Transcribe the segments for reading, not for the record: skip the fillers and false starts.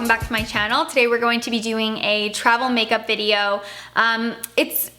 welcome back to my channel. Today we're going to be doing a travel makeup video. This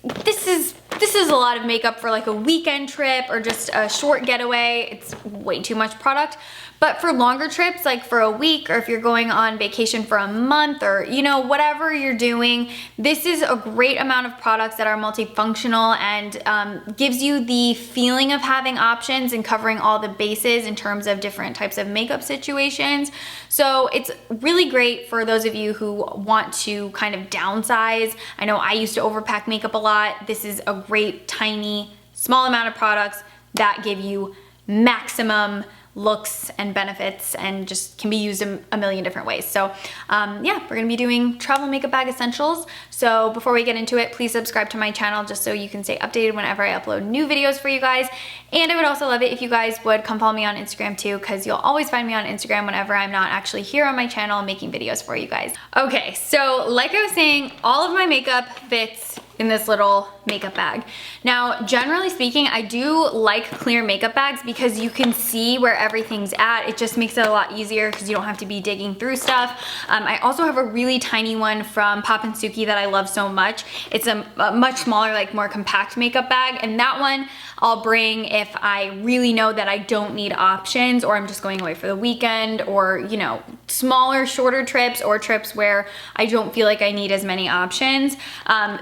is a lot of makeup for like a weekend trip or just a short getaway. It's way too much product. But for longer trips, like for a week, or if you're going on vacation for a month, or you know, whatever you're doing, this is a great amount of products that are multifunctional and gives you the feeling of having options and covering all the bases in terms of different types of makeup situations. So it's really great for those of you who want to kind of downsize. I know I used to overpack makeup a lot. This is a great, tiny, small amount of products that give you maximum looks and benefits and just can be used in a million different ways. So yeah, we're gonna be doing travel makeup bag essentials. So before we get into it, please subscribe to my channel just so you can stay updated whenever I upload new videos for you guys. And I would also love it if you guys would come follow me on Instagram too, because you'll always find me on Instagram whenever I'm not actually here on my channel making videos for you guys. Okay, so like I was saying, all of my makeup fits in this little makeup bag. Now, generally speaking, I do like clear makeup bags because you can see where everything's at. It just makes it a lot easier because you don't have to be digging through stuff. I also have a really tiny one from Pop and Suki that I love so much. It's a much smaller, like more compact makeup bag, and that one I'll bring if I really know that I don't need options, or I'm just going away for the weekend, or you know, smaller, shorter trips, or trips where I don't feel like I need as many options.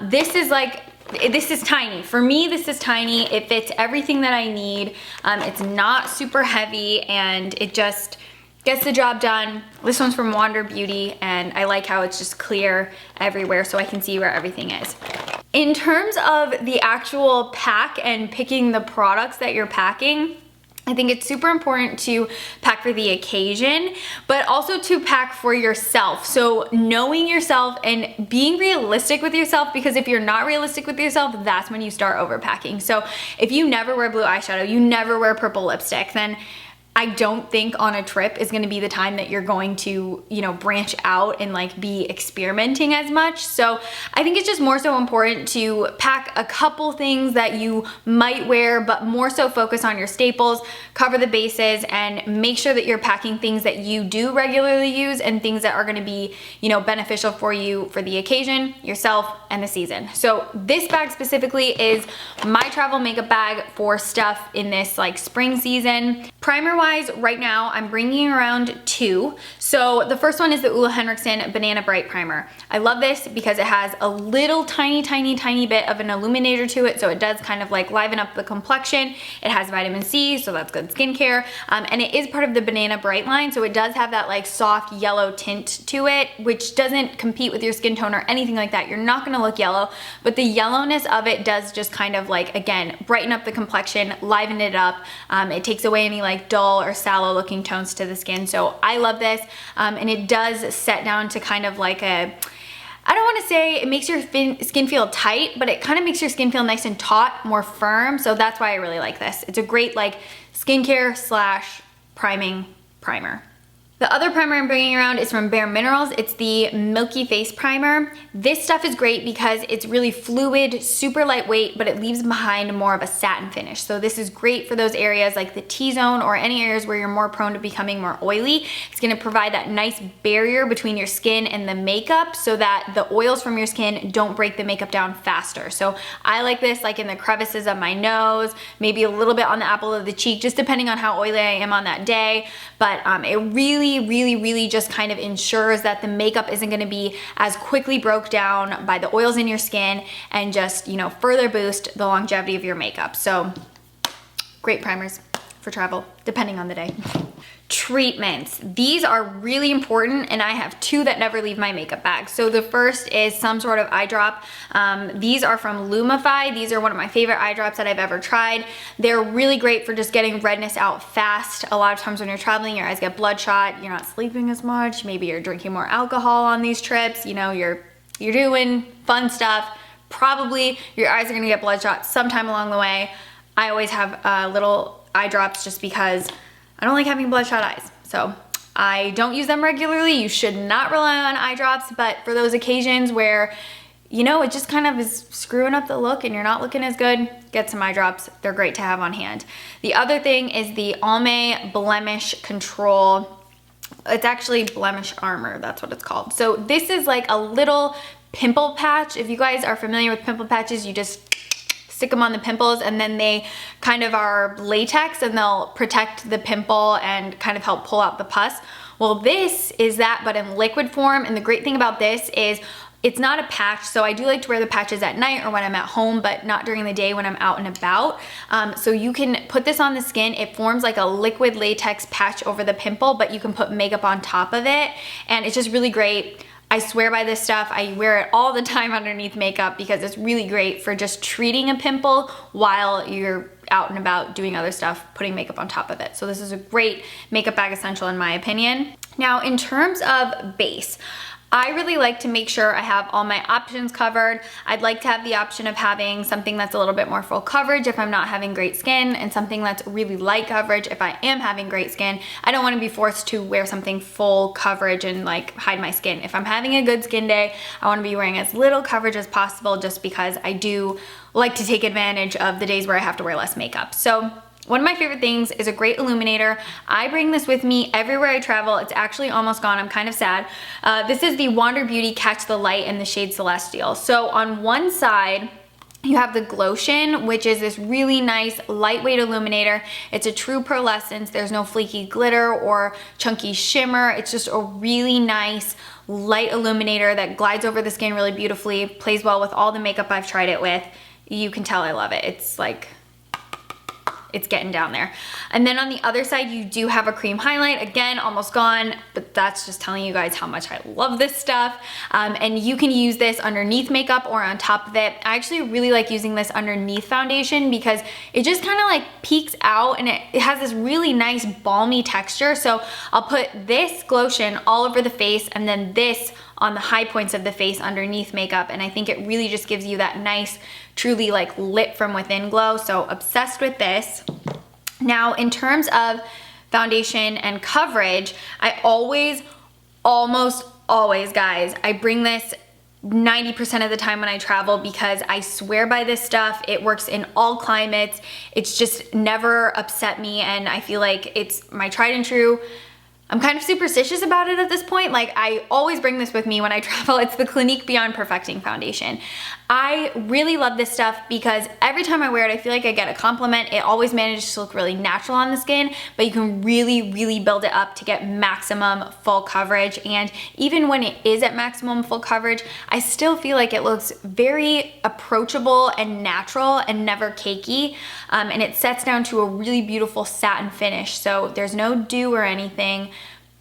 This is tiny. For me, this is tiny. It fits everything that I need. It's not super heavy, and it just gets the job done. This one's from Wander Beauty, and I like how it's just clear everywhere so I can see where everything is. In terms of the actual pack and picking the products that you're packing, I think it's super important to pack for the occasion, but also to pack for yourself. So knowing yourself and being realistic with yourself, because if you're not realistic with yourself, that's when you start overpacking. So if you never wear blue eyeshadow, you never wear purple lipstick, then I don't think on a trip is gonna be the time that you're going to, you know, branch out and like be experimenting as much. So I think it's just more so important to pack a couple things that you might wear, but more so focus on your staples, cover the bases, and make sure that you're packing things that you do regularly use and things that are gonna be, you know, beneficial for you for the occasion, yourself, and the season. So this bag specifically is my travel makeup bag for stuff in this like spring season. Primer-wise, right now I'm bringing around two. So the first one is the Ole Henriksen Banana Bright Primer. I love this because it has a little tiny bit of an illuminator to it, so it does kind of like liven up the complexion. It has vitamin C, so that's good skincare, and it is part of the Banana Bright line, so it does have that like soft yellow tint to it, which doesn't compete with your skin tone or anything like that. You're not gonna look yellow, but the yellowness of it does just kind of like, again, brighten up the complexion, liven it up. It takes away any like dull or sallow looking tones to the skin. So I love this, and it does set down to kind of like a, I don't want to say it makes your skin feel tight, but it kind of makes your skin feel nice and taut, more firm. So that's why I really like this. It's a great like skincare slash priming primer. The other primer I'm bringing around is from Bare Minerals. It's the Milky Face Primer. This stuff is great because it's really fluid, super lightweight, but it leaves behind more of a satin finish. So this is great for those areas like the T-zone or any areas where you're more prone to becoming more oily. It's gonna provide that nice barrier between your skin and the makeup so that the oils from your skin don't break the makeup down faster. So I like this like in the crevices of my nose, maybe a little bit on the apple of the cheek, just depending on how oily I am on that day. But it really just kind of ensures that the makeup isn't gonna be as quickly broke down by the oils in your skin, and just, you know, further boost the longevity of your makeup. So great primers for travel, depending on the day. Treatments. These are really important, and I have two that never leave my makeup bag. So the first is some sort of eye drop. These are from Lumify. These are one of my favorite eye drops that I've ever tried. They're really great for just getting redness out fast. A lot of times when you're traveling, your eyes get bloodshot, you're not sleeping as much, maybe you're drinking more alcohol on these trips, you know, you're doing fun stuff. Probably your eyes are gonna get bloodshot sometime along the way. I always have little eye drops just because I don't like having bloodshot eyes. So I don't use them regularly. You should not rely on eye drops, but for those occasions where, you know, it just kind of is screwing up the look and you're not looking as good, get some eye drops. They're great to have on hand. The other thing is the Almay Blemish Control it's actually Blemish Armor, that's what it's called. So this is like a little pimple patch. If you guys are familiar with pimple patches, you just stick them on the pimples and then they kind of are latex and they'll protect the pimple and kind of help pull out the pus. Well, this is that, but in liquid form. And the great thing about this is it's not a patch, so I do like to wear the patches at night or when I'm at home, but not during the day when I'm out and about. So you can put this on the skin. It forms like a liquid latex patch over the pimple, but you can put makeup on top of it, and it's just really great. I swear by this stuff. I wear it all the time underneath makeup because it's really great for just treating a pimple while you're out and about doing other stuff, putting makeup on top of it. So this is a great makeup bag essential in my opinion. Now, in terms of base, I really like to make sure I have all my options covered. I'd like to have the option of having something that's a little bit more full coverage if I'm not having great skin, and something that's really light coverage if I am having great skin. I don't want to be forced to wear something full coverage and like hide my skin. If I'm having a good skin day, I want to be wearing as little coverage as possible, just because I do like to take advantage of the days where I have to wear less makeup. So one of my favorite things is a great illuminator. I bring this with me everywhere I travel. It's actually almost gone. I'm kind of sad. This is the Wander Beauty Catch the Light in the shade Celestial. So on one side, you have the Glotion, which is this really nice lightweight illuminator. It's a true pearlescence. There's no flaky glitter or chunky shimmer. It's just a really nice light illuminator that glides over the skin really beautifully, plays well with all the makeup I've tried it with. You can tell I love it. It's like, it's getting down there. And then on the other side, you do have a cream highlight. Again, almost gone, but that's just telling you guys how much I love this stuff. And you can use this underneath makeup or on top of it. I actually really like using this underneath foundation because it just kind of like peeks out, and it has this really nice balmy texture. So I'll put this Glotion all over the face and then this on the high points of the face underneath makeup, and I think it really just gives you that nice, truly like lit from within glow. So obsessed with this. Now, in terms of foundation and coverage, I almost always, guys, I bring this 90% of the time when I travel because I swear by this stuff. It works in all climates. It's just never upset me, and I feel like it's my tried and true. I'm kind of superstitious about it at this point. Like, I always bring this with me when I travel. It's the Clinique Beyond Perfecting Foundation. I really love this stuff because every time I wear it, I feel like I get a compliment. It always manages to look really natural on the skin, but you can really, really build it up to get maximum full coverage. And even when it is at maximum full coverage, I still feel like it looks very approachable and natural and never cakey. And it sets down to a really beautiful satin finish. So there's no dew or anything,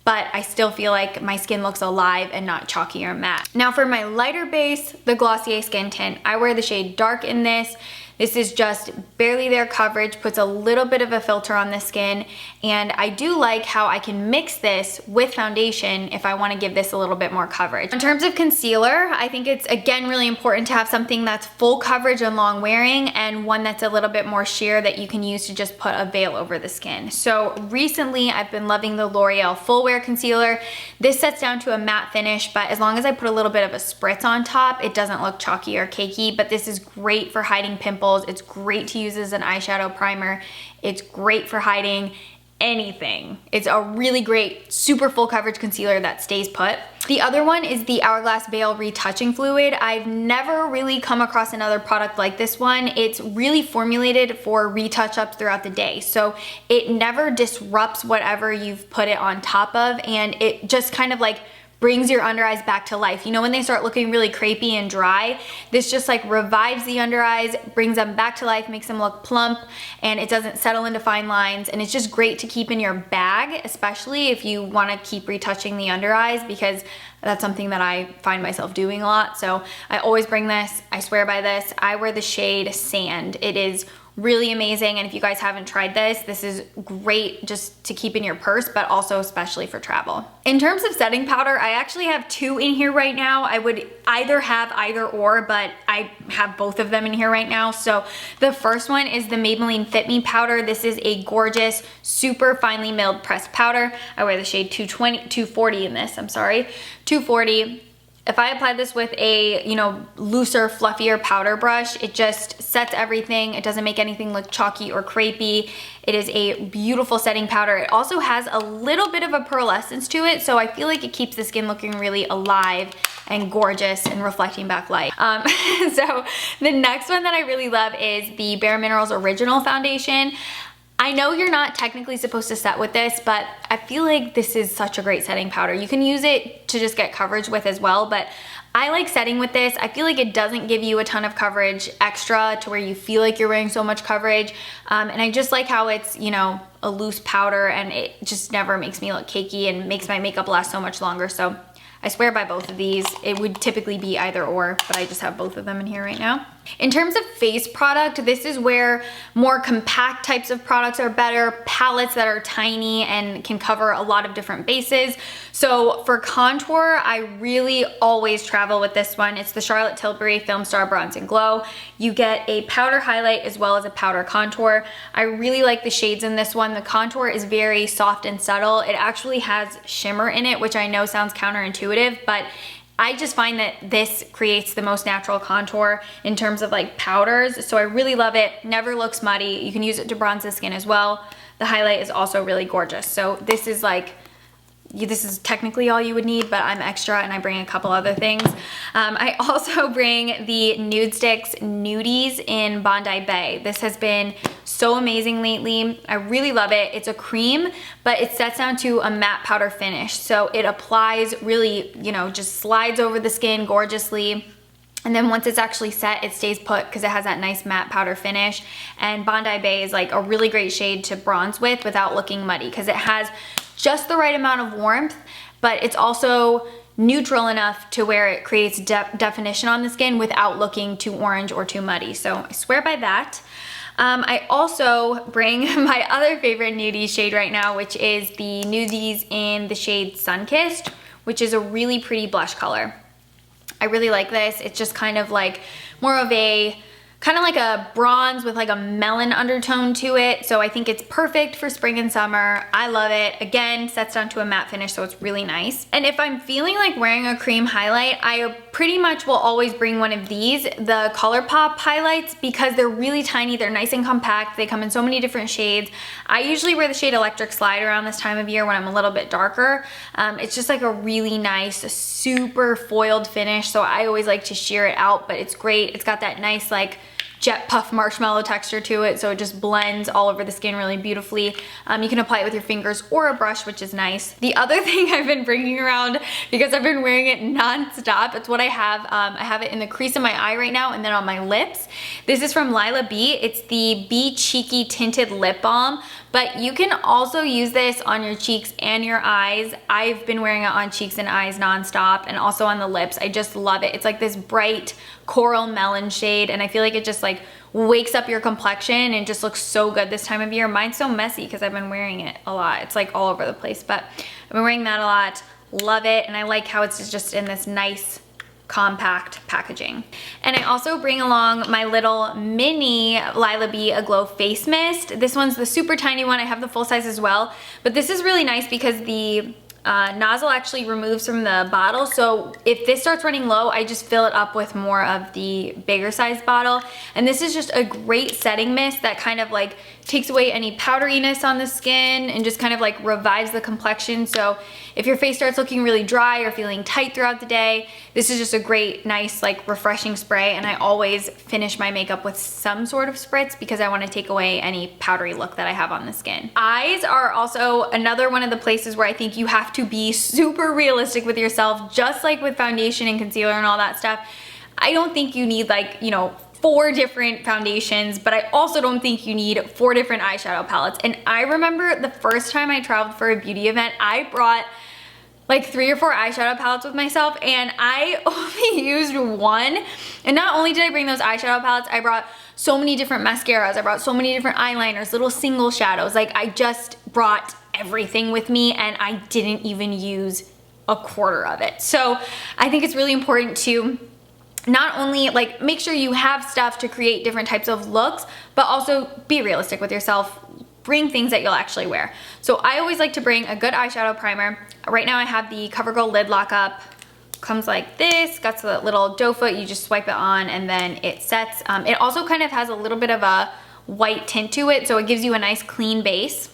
but I still feel like my skin looks alive and not chalky or matte. Now for my lighter base, the Glossier Skin Tint, I wear the shade Dark in this. This is just barely there coverage, puts a little bit of a filter on the skin, and I do like how I can mix this with foundation if I want to give this a little bit more coverage. In terms of concealer, I think it's again really important to have something that's full coverage and long wearing, and one that's a little bit more sheer that you can use to just put a veil over the skin. So recently I've been loving the L'Oreal Full Wear Concealer. This sets down to a matte finish, but as long as I put a little bit of a spritz on top, it doesn't look chalky or cakey, but this is great for hiding pimples. It's great to use as an eyeshadow primer. It's great for hiding anything. It's a really great, super full coverage concealer that stays put. The other one is the Hourglass Veil Retouching Fluid. I've never really come across another product like this one. It's really formulated for retouch ups throughout the day. So it never disrupts whatever you've put it on top of, and it just kind of like brings your under eyes back to life. You know, when they start looking really crepey and dry, this just like revives the under eyes, brings them back to life, makes them look plump, and it doesn't settle into fine lines. And it's just great to keep in your bag, especially if you want to keep retouching the under eyes, because that's something that I find myself doing a lot. So I always bring this. I swear by this. I wear the shade Sand. It is really amazing, and if you guys haven't tried this, this is great just to keep in your purse, but also especially for travel. In terms of setting powder, I actually have two in here right now. I would either have either or, but I have both of them in here right now. So the first one is the Maybelline Fit Me powder. This is a gorgeous, super finely milled pressed powder. I wear the shade 240 in this, 240. If I apply this with a, you know, looser, fluffier powder brush, it just sets everything. It doesn't make anything look chalky or crepey. It is a beautiful setting powder. It also has a little bit of a pearlescence to it, so I feel like it keeps the skin looking really alive and gorgeous and reflecting back light. So the next one that I really love is the Bare Minerals Original Foundation. I know you're not technically supposed to set with this, but I feel like this is such a great setting powder. You can use it to just get coverage with as well, but I like setting with this. I feel like it doesn't give you a ton of coverage extra to where you feel like you're wearing so much coverage. And I just like how it's, you know, a loose powder and it just never makes me look cakey and makes my makeup last so much longer. So I swear by both of these. It would typically be either or, but I just have both of them in here right now. In terms of face product, this is where more compact types of products are better, palettes that are tiny and can cover a lot of different bases. So for contour, I really always travel with this one. It's the Charlotte Tilbury Film Star Bronze and Glow. You get a powder highlight as well as a powder contour. I really like the shades in this one. The contour is very soft and subtle. It actually has shimmer in it, which I know sounds counterintuitive, but I just find that this creates the most natural contour in terms of like powders. So I really love it. Never looks muddy. You can use it to bronze the skin as well. The highlight is also really gorgeous. So this is like, this is technically all you would need, but I'm extra and I bring a couple other things. I also bring the Nude Sticks Nudies in Bondi Bay. This has been so amazing lately. I really love it. It's a cream, but it sets down to a matte powder finish. So it applies really, you know, just slides over the skin gorgeously. And then once it's actually set, it stays put because it has that nice matte powder finish. And Bondi Bay is like a really great shade to bronze with without looking muddy because it has just the right amount of warmth, but it's also neutral enough to where it creates definition on the skin without looking too orange or too muddy. So I swear by that. I also bring my other favorite nudie shade right now, which is the Nudies in the shade Sunkissed, which is a really pretty blush color. I really like this. It's just kind of like more of a, kind of like a bronze with like a melon undertone to it. So I think it's perfect for spring and summer. I love it. Again, sets down to a matte finish, so it's really nice. And if I'm feeling like wearing a cream highlight, I pretty much will always bring one of these, the Colourpop highlights, because they're really tiny, they're nice and compact, they come in so many different shades. I usually wear the shade Electric Slide around this time of year when I'm a little bit darker. It's just like a really nice, super foiled finish, so I always like to sheer it out, but it's great. It's got that nice like jet puff marshmallow texture to it, so it just blends all over the skin really beautifully. You can apply it with your fingers or a brush, which is nice. The other thing I've been bringing around, because I've been wearing it non-stop, it's what I have. I have it in the crease of my eye right now and then on my lips. This is from Lila B. It's the Be Cheeky Tinted Lip Balm, but you can also use this on your cheeks and your eyes. I've been wearing it on cheeks and eyes non-stop and also on the lips. I just love it. It's like this bright coral melon shade, and I feel like it just like wakes up your complexion and just looks so good this time of year. Mine's so messy because I've been wearing it a lot. It's like all over the place, but I've been wearing that a lot. Love it, and I like how it's just in this nice compact packaging. And I also bring along my little mini Lila B Aglow face mist. This one's the super tiny one. I have the full size as well, but this is really nice because the nozzle actually removes from the bottle, so if this starts running low, I just fill it up with more of the bigger size bottle. And this is just a great setting mist that kind of like takes away any powderiness on the skin and just kind of like revives the complexion. So if your face starts looking really dry or feeling tight throughout the day, this is just a great, nice, like refreshing spray. And I always finish my makeup with some sort of spritz because I want to take away any powdery look that I have on the skin. Eyes are also another one of the places where I think you have to be super realistic with yourself, just like with foundation and concealer and all that stuff. I don't think you need like, you know, 4 different foundations, but I also don't think you need 4 different eyeshadow palettes. And I remember the first time I traveled for a beauty event, I brought like 3 or 4 eyeshadow palettes with myself, and I only used one. And not only did I bring those eyeshadow palettes, I brought so many different mascaras, I brought so many different eyeliners, little single shadows. Like I just brought everything with me, and I didn't even use a quarter of it. So I think it's really important to not only like make sure you have stuff to create different types of looks, but also be realistic with yourself. Bring things that you'll actually wear. So I always like to bring a good eyeshadow primer. Right now I have the CoverGirl Lid Lock Up comes like this, got the little doe foot, you just swipe it on and then it sets. It also kind of has a little bit of a white tint to it, so it gives you a nice clean base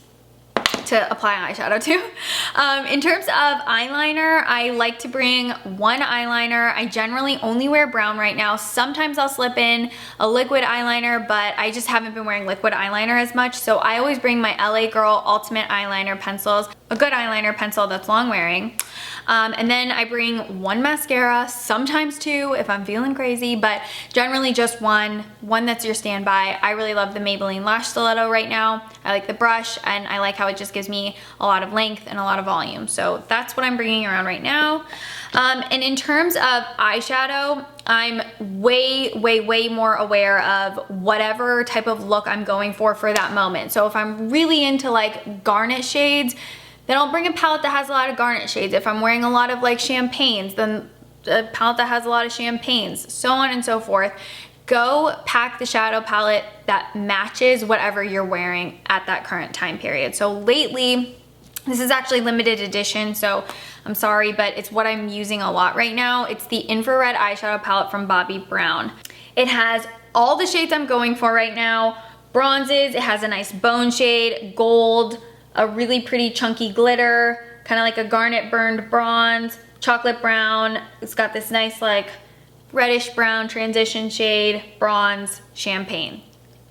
to apply eyeshadow to. In terms of eyeliner, I like to bring one eyeliner. I generally only wear brown right now. Sometimes I'll slip in a liquid eyeliner, but I just haven't been wearing liquid eyeliner as much. So I always bring my LA Girl Ultimate Eyeliner pencils, a good eyeliner pencil that's long wearing. And then I bring one mascara, sometimes two if I'm feeling crazy, but generally just one that's your standby. I really love the Maybelline Lash Stiletto right now. I like the brush and I like how it just gives me a lot of length and a lot of volume. So that's what I'm bringing around right now. And in terms of eyeshadow, I'm way more aware of whatever type of look I'm going for that moment. So if I'm really into like garnet shades, then I'll bring a palette that has a lot of garnet shades. If I'm wearing a lot of like champagnes, then a palette that has a lot of champagnes, so on and so forth. Go pack the shadow palette that matches whatever you're wearing at that current time period. So lately, this is actually limited edition, so I'm sorry, but it's what I'm using a lot right now. It's the infrared eyeshadow palette from Bobbi Brown. It has all the shades I'm going for right now. Bronzes, it has a nice bone shade, gold, a really pretty chunky glitter, kind of like a garnet burned bronze, chocolate brown. It's got this nice like reddish brown transition shade, bronze, champagne.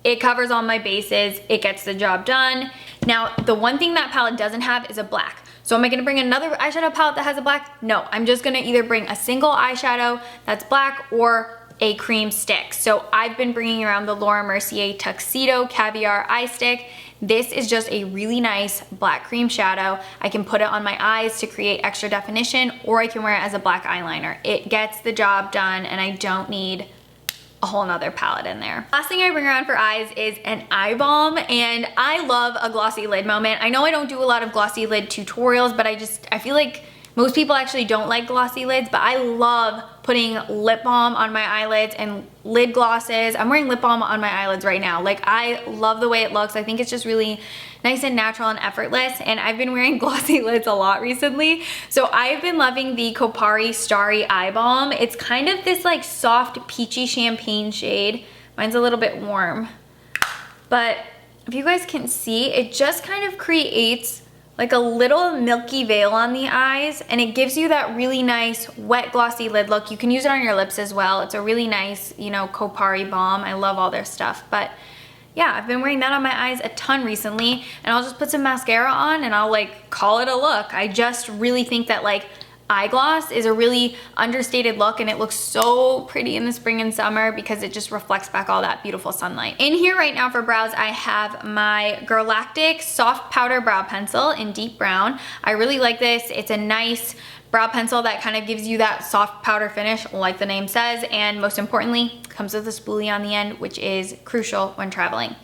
It covers all my bases. It gets the job done. Now, the one thing that palette doesn't have is a black. So am I gonna bring another eyeshadow palette that has a black? No, I'm just gonna either bring a single eyeshadow that's black or a cream stick. So I've been bringing around the Laura Mercier Tuxedo Caviar Eye Stick. This is just a really nice black cream shadow. I can put it on my eyes to create extra definition, or I can wear it as a black eyeliner. It gets the job done and I don't need a whole nother palette in there. Last thing I bring around for eyes is an eye balm, and I love a glossy lid moment. I know I don't do a lot of glossy lid tutorials, but I feel like most people actually don't like glossy lids, but I love putting lip balm on my eyelids and lid glosses. I'm wearing lip balm on my eyelids right now. Like, I love the way it looks. I think it's just really nice and natural and effortless, and I've been wearing glossy lids a lot recently. So I've been loving the Kopari Starry Eye Balm. It's kind of this like soft peachy champagne shade. Mine's a little bit warm, but if you guys can see, it just kind of creates like a little milky veil on the eyes, and it gives you that really nice wet glossy lid look. You can use it on your lips as well. It's a really nice, you know, Kopari balm. I love all their stuff, but yeah, I've been wearing that on my eyes a ton recently, and I'll just put some mascara on and I'll like call it a look. I just really think that like eye gloss is a really understated look, and it looks so pretty in the spring and summer because it just reflects back all that beautiful sunlight. In here right now for brows, I have my Galactic Soft Powder Brow Pencil in deep brown. I really like this. It's a nice brow pencil that kind of gives you that soft powder finish like the name says, and most importantly, comes with a spoolie on the end, which is crucial when traveling.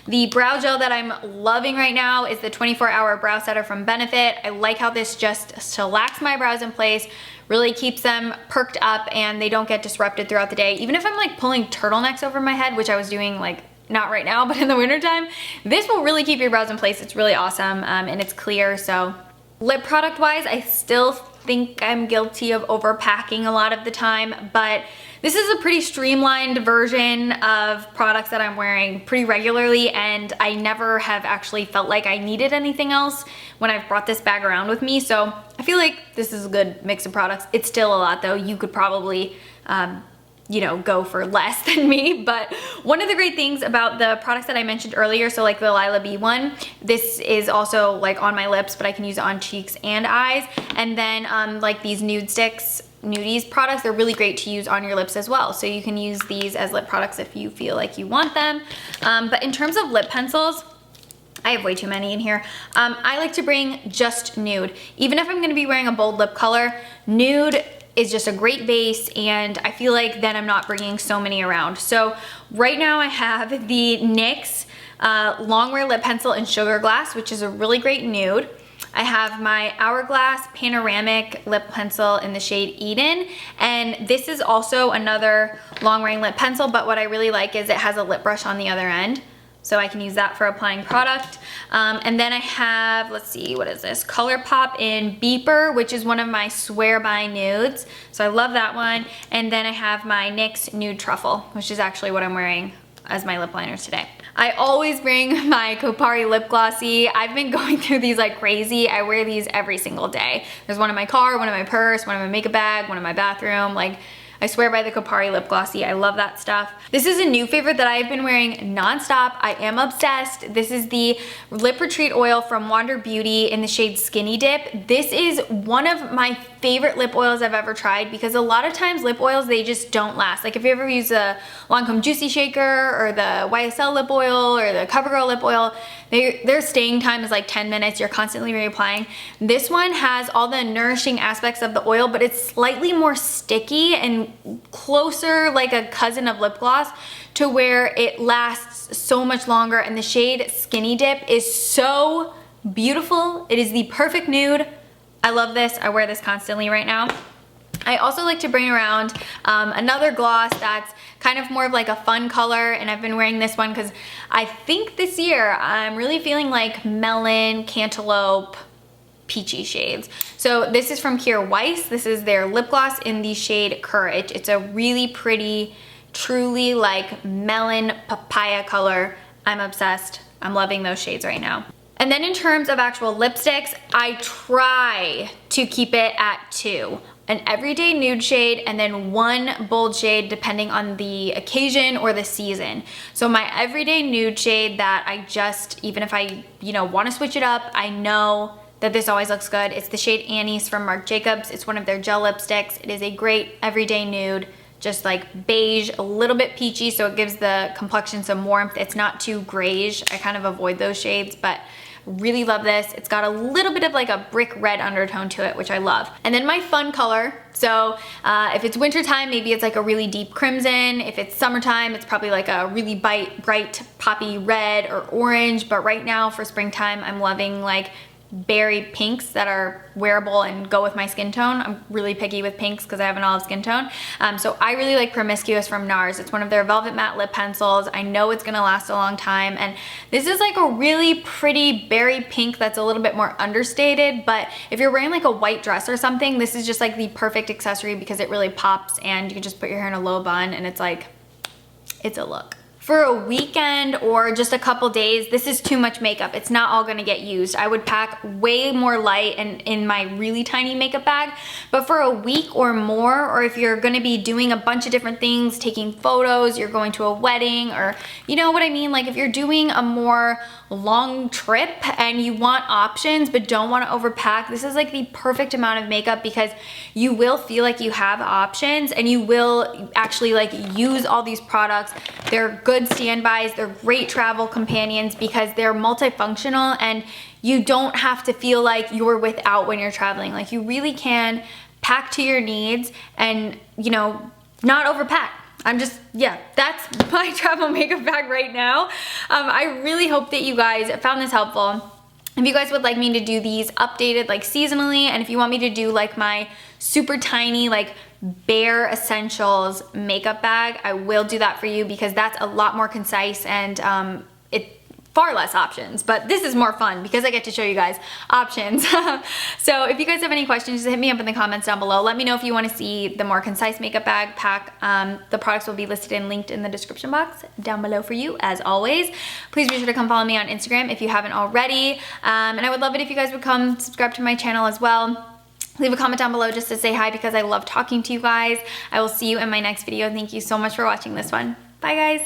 The brow gel that I'm loving right now is the 24-hour brow setter from Benefit. I like how this just shellacs my brows in place, really keeps them perked up, and they don't get disrupted throughout the day. Even if I'm like pulling turtlenecks over my head, which I was doing like not right now, but in the wintertime, this will really keep your brows in place. It's really awesome, and it's clear. So lip product wise, I still think I'm guilty of overpacking a lot of the time, but this is a pretty streamlined version of products that I'm wearing pretty regularly, and I never have actually felt like I needed anything else when I've brought this bag around with me. So I feel like this is a good mix of products. It's still a lot though. You could probably you know, go for less than me. But one of the great things about the products that I mentioned earlier, so like the Lila B one, this is also like on my lips, but I can use it on cheeks and eyes. And then like these Nude Sticks Nudies products, they're really great to use on your lips as well. So you can use these as lip products if you feel like you want them. But in terms of lip pencils, I have way too many in here. I like to bring just nude. Even if I'm gonna be wearing a bold lip color, nude is just a great base, and I feel like then I'm not bringing so many around. So right now I have the NYX Longwear Lip Pencil in Sugar Glass, which is a really great nude. I have my Hourglass Panoramic Lip Pencil in the shade Eden, and this is also another long wearing lip pencil, but what I really like is it has a lip brush on the other end. so I can use that for applying product. And then I have, let's see, what is this? Colourpop in Beeper, which is one of my swear by nudes. So I love that one. And then I have my NYX Nude Truffle, which is actually what I'm wearing as my lip liner today. I always bring my Kopari lip glossy. I've been going through these like crazy. I wear these every single day. There's one in my car, one in my purse, one in my makeup bag, one in my bathroom. Like, I swear by the Kopari lip glossy. I love that stuff. This is a new favorite that I've been wearing nonstop. I am obsessed. This is the Lip Retreat Oil from Wander Beauty in the shade Skinny Dip. This is one of my favorite lip oils I've ever tried because a lot of times lip oils, they just don't last. Like if you ever use the Lancome Juicy Shaker or the YSL lip oil or the CoverGirl lip oil, their staying time is like 10 minutes. You're constantly reapplying. This one has all the nourishing aspects of the oil, but it's slightly more sticky and closer like a cousin of lip gloss to where it lasts so much longer. And the shade Skinny Dip is so beautiful. It is the perfect nude. I love this. I wear this constantly right now. I also like to bring around another gloss that's kind of more of like a fun color, and I've been wearing this one because I think this year I'm really feeling like melon, cantaloupe, peachy shades. So this is from Kier Weiss. This is their lip gloss in the shade Courage. It's a really pretty, truly like melon papaya color. I'm obsessed. I'm loving those shades right now. And then in terms of actual lipsticks, I try to keep it at 2. An everyday nude shade and then 1 bold shade depending on the occasion or the season. So my everyday nude shade that I just, even if I, want to switch it up, I know that this always looks good. It's the shade Annie's from Marc Jacobs. It's one of their gel lipsticks. It is a great everyday nude, just like beige, a little bit peachy, so it gives the complexion some warmth. It's not too grayish. I kind of avoid those shades, but really love this. It's got a little bit of like a brick red undertone to it, which I love. And then my fun color. So if it's wintertime, maybe it's like a really deep crimson. If it's summertime, it's probably like a really bright poppy red or orange. But right now for springtime, I'm loving like berry pinks that are wearable and go with my skin tone. I'm really picky with pinks because I have an olive skin tone. So I really like Promiscuous from NARS. It's one of their Velvet Matte lip pencils. I know it's gonna last a long time. And this is like a really pretty berry pink that's a little bit more understated. But if you're wearing like a white dress or something, this is just like the perfect accessory because it really pops and you can just put your hair in a low bun and it's like, it's a look. For a weekend or just a couple days, this is too much makeup. It's not all gonna get used. I would pack way more light and in my really tiny makeup bag. But for a week or more, or if you're gonna be doing a bunch of different things, taking photos, you're going to a wedding, or you know what I mean? Like if you're doing a more long trip and you want options but don't want to overpack, this is like the perfect amount of makeup because you will feel like you have options and you will actually like use all these products. They're good standbys, they're great travel companions because they're multifunctional and you don't have to feel like you're without when you're traveling. Like you really can pack to your needs and not overpack. That's my travel makeup bag right now. I really hope that you guys found this helpful. If you guys would like me to do these updated like seasonally, and if you want me to do like my super tiny like bare essentials makeup bag, I will do that for you because that's a lot more concise and far less options, but this is more fun because I get to show you guys options. So if you guys have any questions, just hit me up in the comments down below. Let me know if you want to see the more concise makeup bag pack. The products will be listed and linked in the description box down below for you as always. Please be sure to come follow me on Instagram if you haven't already. And I would love it if you guys would come subscribe to my channel as well. Leave a comment down below just to say hi because I love talking to you guys. I will see you in my next video. Thank you so much for watching this one. Bye guys.